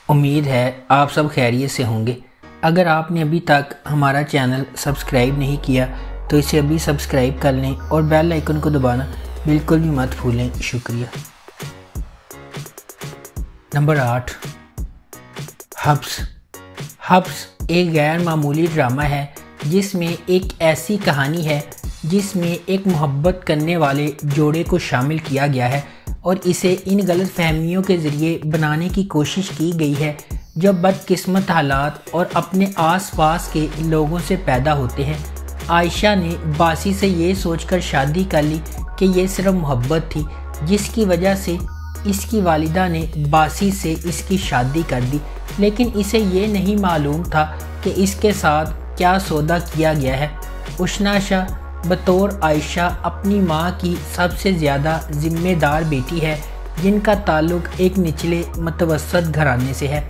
امید ہے آپ سب خیریت سے ہوں گے۔ اگر آپ نے ابھی تک ہمارا چینل سبسکرائب نہیں کیا تو اسے ابھی سبسکرائب کر لیں اور بیل آئیکن کو دبانا بالکل بھی مت بھولیں۔ شکریہ۔ نمبر 8، حبس ایک غیر معمولی ڈرامہ ہے جس میں ایک ایسی کہانی ہے جس میں ایک محبت کرنے والے جوڑے کو شامل کیا گیا ہے اور اسے ان غلط فہمیوں کے ذریعے بنانے کی کوشش کی گئی ہے جو بدقسمت حالات اور اپنے آس پاس کے لوگوں سے پیدا ہوتے ہیں۔ عائشہ نے باسی سے یہ سوچ کر شادی کر لی کہ یہ صرف محبت تھی، جس کی وجہ سے اس کی والدہ نے باسی سے اس کی شادی کر دی، لیکن اسے یہ نہیں معلوم تھا کہ اس کے ساتھ کیا سودا کیا گیا ہے۔ اشناشا بطور عائشہ اپنی ماں کی سب سے زیادہ ذمہ دار بیٹی ہے جن کا تعلق ایک نچلے متوسط گھرانے سے ہے۔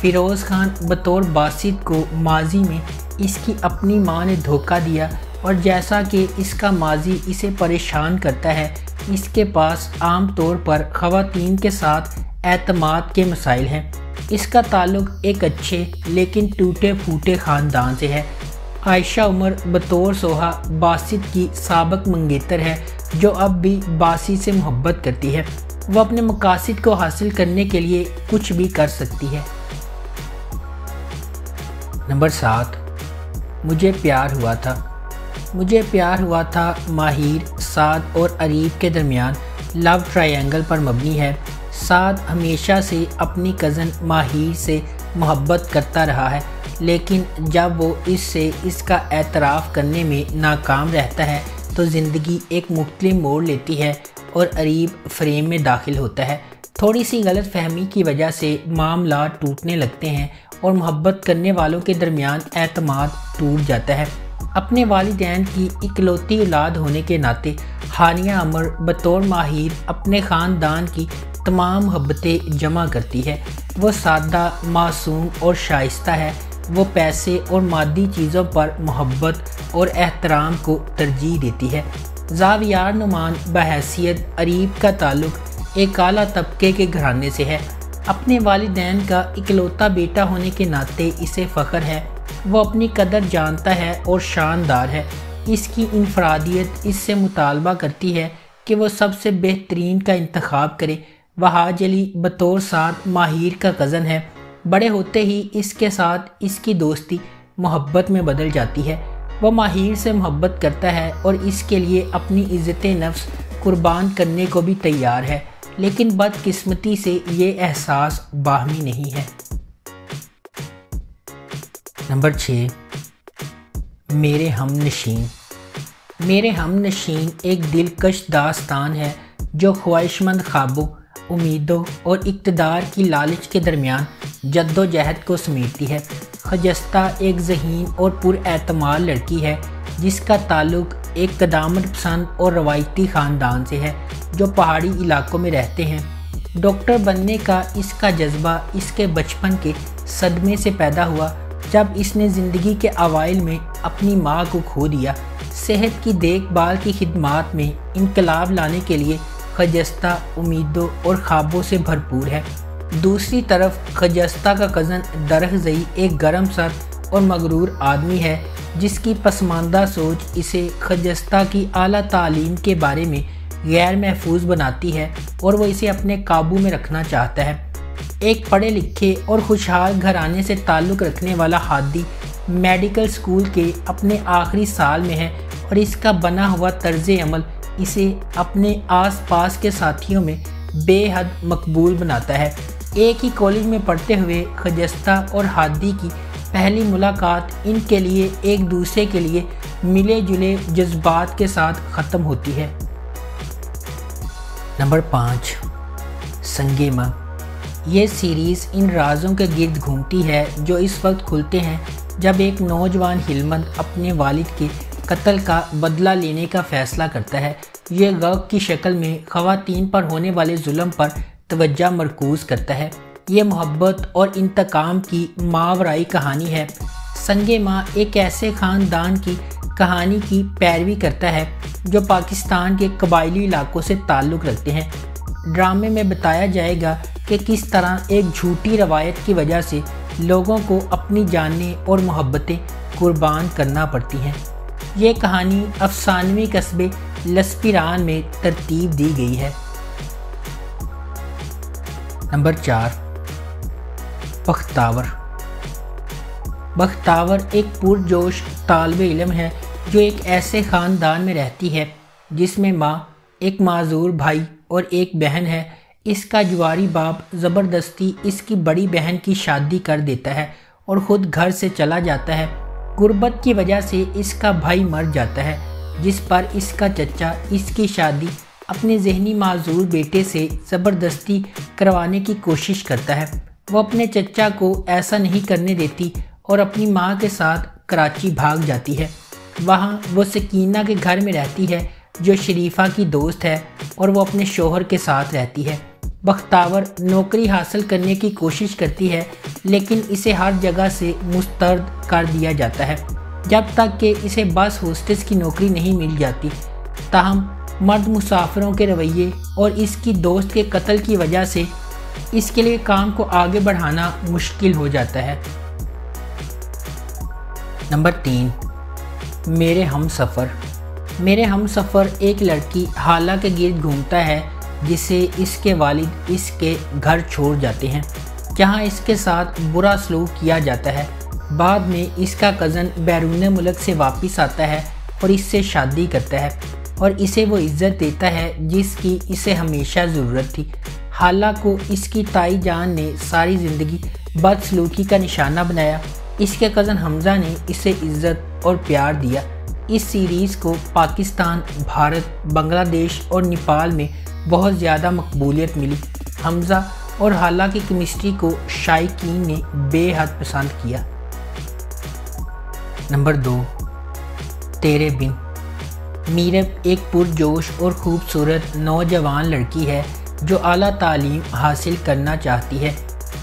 فیروز خان بطور باسط کو ماضی میں اس کی اپنی ماں نے دھوکہ دیا اور جیسا کہ اس کا ماضی اسے پریشان کرتا ہے، اس کے پاس عام طور پر خواتین کے ساتھ اعتماد کے مسائل ہیں۔ اس کا تعلق ایک اچھے لیکن ٹوٹے پھوٹے خاندان سے ہے۔ عائشہ عمر بطور سوہا باسط کی سابق منگیتر ہے جو اب بھی باسی سے محبت کرتی ہے۔ وہ اپنے مقاصد کو حاصل کرنے کے لیے کچھ بھی کر سکتی ہے۔ نمبر 7، مجھے پیار ہوا تھا ماہر، سعد اور اریب کے درمیان لو ٹرائینگل پر مبنی ہے۔ سعد ہمیشہ سے اپنی کزن ماہر سے محبت کرتا رہا ہے، لیکن جب وہ اس کا اعتراف کرنے میں ناکام رہتا ہے تو زندگی ایک مختلف موڑ لیتی ہے اور اریب فریم میں داخل ہوتا ہے۔ تھوڑی سی غلط فہمی کی وجہ سے معاملات ٹوٹنے لگتے ہیں اور محبت کرنے والوں کے درمیان اعتماد ٹوٹ جاتا ہے۔ اپنے والدین کی اکلوتی اولاد ہونے کے ناطے ہانیہ عمر بطور ماہر اپنے خاندان کی تمام محبتیں جمع کرتی ہے۔ وہ سادہ، معصوم اور شائستہ ہے۔ وہ پیسے اور مادی چیزوں پر محبت اور احترام کو ترجیح دیتی ہے۔ زاویار نعمان بحیثیت اریب کا تعلق ایک اعلیٰ طبقے کے گھرانے سے ہے۔ اپنے والدین کا اکلوتا بیٹا ہونے کے ناطے اسے فخر ہے۔ وہ اپنی قدر جانتا ہے اور شاندار ہے۔ اس کی انفرادیت اس سے مطالبہ کرتی ہے کہ وہ سب سے بہترین کا انتخاب کرے۔ وہاج علی بطور سعد ماہر کا کزن ہے۔ بڑے ہوتے ہی اس کے ساتھ اس کی دوستی محبت میں بدل جاتی ہے۔ وہ ماہر سے محبت کرتا ہے اور اس کے لیے اپنی عزت نفس قربان کرنے کو بھی تیار ہے، لیکن بدقسمتی سے یہ احساس باہمی نہیں ہے۔ نمبر 6، میرے ہم نشین ایک دلکش داستان ہے جو خواہشمند خوابوں، امیدوں اور اقتدار کی لالچ کے درمیان جد و جہد کو سمیٹتی ہے۔ خجستہ ایک ذہین اور پر اعتماد لڑکی ہے جس کا تعلق ایک قدامت پسند اور روایتی خاندان سے ہے جو پہاڑی علاقوں میں رہتے ہیں۔ ڈاکٹر بننے کا اس کا جذبہ اس کے بچپن کے صدمے سے پیدا ہوا جب اس نے زندگی کے اوائل میں اپنی ماں کو کھو دیا۔ صحت کی دیکھ بھال کی خدمات میں انقلاب لانے کے لیے خجستہ امیدوں اور خوابوں سے بھرپور ہے۔ دوسری طرف خجستہ کا کزن درخزئی ایک گرم سر اور مغرور آدمی ہے جس کی پسماندہ سوچ اسے خجستہ کی اعلیٰ تعلیم کے بارے میں غیر محفوظ بناتی ہے اور وہ اسے اپنے قابو میں رکھنا چاہتا ہے۔ ایک پڑھے لکھے اور خوشحال گھرانے سے تعلق رکھنے والا ہادی میڈیکل سکول کے اپنے آخری سال میں ہے اور اس کا بنا ہوا طرز عمل اسے اپنے آس پاس کے ساتھیوں میں بے حد مقبول بناتا ہے۔ ایک ہی کالج میں پڑھتے ہوئے خجستہ اور ہادی کی پہلی ملاقات ان کے لیے ایک دوسرے کے لیے ملے جلے جذبات کے ساتھ ختم ہوتی ہے۔ نمبر 5، سنگے ماں۔ یہ سیریز ان رازوں کے گرد گھومتی ہے جو اس وقت کھلتے ہیں جب ایک نوجوان ہلمند اپنے والد کے قتل کا بدلہ لینے کا فیصلہ کرتا ہے۔ یہ غوغ کی شکل میں خواتین پر ہونے والے ظلم پر توجہ مرکوز کرتا ہے۔ یہ محبت اور انتقام کی ماورائی کہانی ہے۔ سنگے ماں ایک ایسے خاندان کی کہانی کی پیروی کرتا ہے جو پاکستان کے قبائلی علاقوں سے تعلق رکھتے ہیں۔ ڈرامے میں بتایا جائے گا کہ کس طرح ایک جھوٹی روایت کی وجہ سے لوگوں کو اپنی جانیں اور محبتیں قربان کرنا پڑتی ہیں۔ یہ کہانی افسانوی قصبے لسپیران میں ترتیب دی گئی ہے۔ نمبر 4، بختاور۔ بختاور ایک پرجوش طالب علم ہے جو ایک ایسے خاندان میں رہتی ہے جس میں ماں، ایک معذور بھائی اور ایک بہن ہے۔ اس کا جواری باپ زبردستی اس کی بڑی بہن کی شادی کر دیتا ہے اور خود گھر سے چلا جاتا ہے۔ غربت کی وجہ سے اس کا بھائی مر جاتا ہے، جس پر اس کا چچا اس کی شادی اپنے ذہنی معذور بیٹے سے زبردستی کروانے کی کوشش کرتا ہے۔ وہ اپنے چچا کو ایسا نہیں کرنے دیتی اور اپنی ماں کے ساتھ کراچی بھاگ جاتی ہے۔ وہاں وہ سکینہ کے گھر میں رہتی ہے جو شریفہ کی دوست ہے، اور وہ اپنے شوہر کے ساتھ رہتی ہے۔ بختاور نوکری حاصل کرنے کی کوشش کرتی ہے لیکن اسے ہر جگہ سے مسترد کر دیا جاتا ہے جب تک کہ اسے بس ہوسٹس کی نوکری نہیں مل جاتی۔ تاہم مرد مسافروں کے رویے اور اس کی دوست کے قتل کی وجہ سے اس کے لیے کام کو آگے بڑھانا مشکل ہو جاتا ہے۔ نمبر 3، میرے ہم سفر۔ میرے ہم سفر ایک لڑکی حالہ کے گرد گھومتا ہے جسے اس کے والد اس کے گھر چھوڑ جاتے ہیں، جہاں اس کے ساتھ برا سلوک کیا جاتا ہے۔ بعد میں اس کا کزن بیرون ملک سے واپس آتا ہے اور اس سے شادی کرتا ہے اور اسے وہ عزت دیتا ہے جس کی اسے ہمیشہ ضرورت تھی۔ حالہ کو اس کی تائی جان نے ساری زندگی بد سلوکی کا نشانہ بنایا۔ اس کے کزن حمزہ نے اسے عزت اور پیار دیا۔ اس سیریز کو پاکستان، بھارت، بنگلہ دیش اور نیپال میں بہت زیادہ مقبولیت ملی۔ حمزہ اور حالہ کی کیمسٹری کو شائقین نے بے حد پسند کیا۔ نمبر 2، تیرے بن۔ میرب ایک پرجوش اور خوبصورت نوجوان لڑکی ہے جو اعلیٰ تعلیم حاصل کرنا چاہتی ہے۔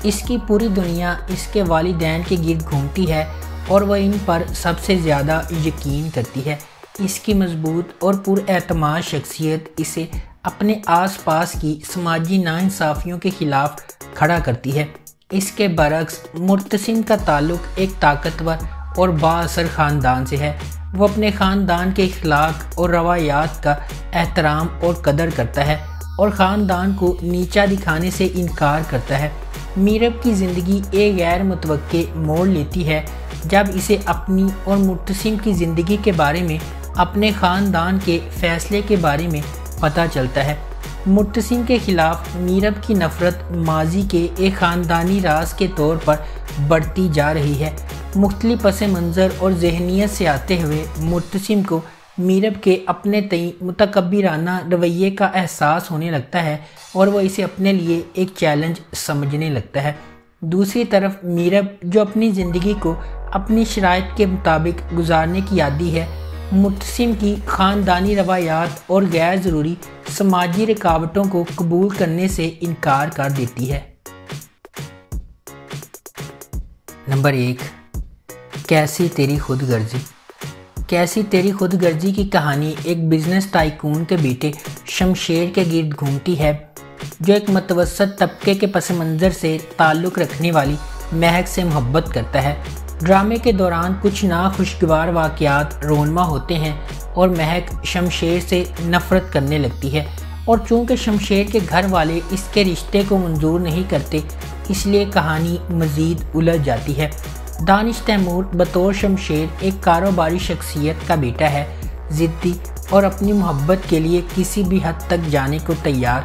اس کی پوری دنیا اس کے والدین کے گرد گھومتی ہے اور وہ ان پر سب سے زیادہ یقین کرتی ہے۔ اس کی مضبوط اور پر اعتماد شخصیت اسے اپنے آس پاس کی سماجی ناانصافیوں کے خلاف کھڑا کرتی ہے۔ اس کے برعکس مرتسم کا تعلق ایک طاقتور اور با اثر خاندان سے ہے۔ وہ اپنے خاندان کے اخلاق اور روایات کا احترام اور قدر کرتا ہے اور خاندان کو نیچا دکھانے سے انکار کرتا ہے۔ میرب کی زندگی ایک غیر متوقع موڑ لیتی ہے جب اسے اپنی اور مرتسم کی زندگی کے بارے میں اپنے خاندان کے فیصلے کے بارے میں پتہ چلتا ہے۔ مرتسم کے خلاف میرب کی نفرت ماضی کے ایک خاندانی راز کے طور پر بڑھتی جا رہی ہے۔ مختلف پس منظر اور ذہنیت سے آتے ہوئے مرتسم کو میرب کے اپنے تئیں متکبرانہ رویے کا احساس ہونے لگتا ہے اور وہ اسے اپنے لیے ایک چیلنج سمجھنے لگتا ہے۔ دوسری طرف میرب جو اپنی زندگی کو اپنی شرائط کے مطابق گزارنے کی عادی ہے، مرتسم کی خاندانی روایات اور غیر ضروری سماجی رکاوٹوں کو قبول کرنے سے انکار کر دیتی ہے۔ نمبر 1، کیسی تیری خود غرضی۔ کیسی تیری خود غرضی کی کہانی ایک بزنس ٹائکون کے بیٹے شمشیر کے گرد گھومتی ہے جو ایک متوسط طبقے کے پس منظر سے تعلق رکھنے والی مہک سے محبت کرتا ہے۔ ڈرامے کے دوران کچھ ناخوشگوار واقعات رونما ہوتے ہیں اور مہک شمشیر سے نفرت کرنے لگتی ہے، اور چونکہ شمشیر کے گھر والے اس کے رشتے کو منظور نہیں کرتے اس لیے کہانی مزید الجھ جاتی ہے۔ دانش تیمور بطور شمشیر ایک کاروباری شخصیت کا بیٹا ہے، ضدی اور اپنی محبت کے لیے کسی بھی حد تک جانے کو تیار۔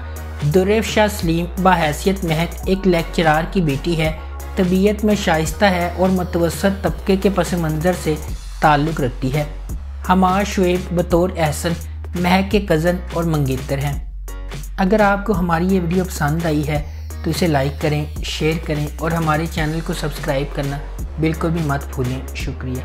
درافشاہ سلیم بحیثیت مہک ایک لیکچرار کی بیٹی ہے، طبیعت میں شائستہ ہے اور متوسط طبقے کے پس منظر سے تعلق رکھتی ہے۔ حماد شعیب بطور احسن مہک کے کزن اور منگیتر ہیں۔ اگر آپ کو ہماری یہ ویڈیو پسند آئی ہے تو اسے لائک کریں، شیئر کریں اور ہمارے چینل کو سبسکرائب کرنا بالکل بھی مت بھولیں۔ شکریہ۔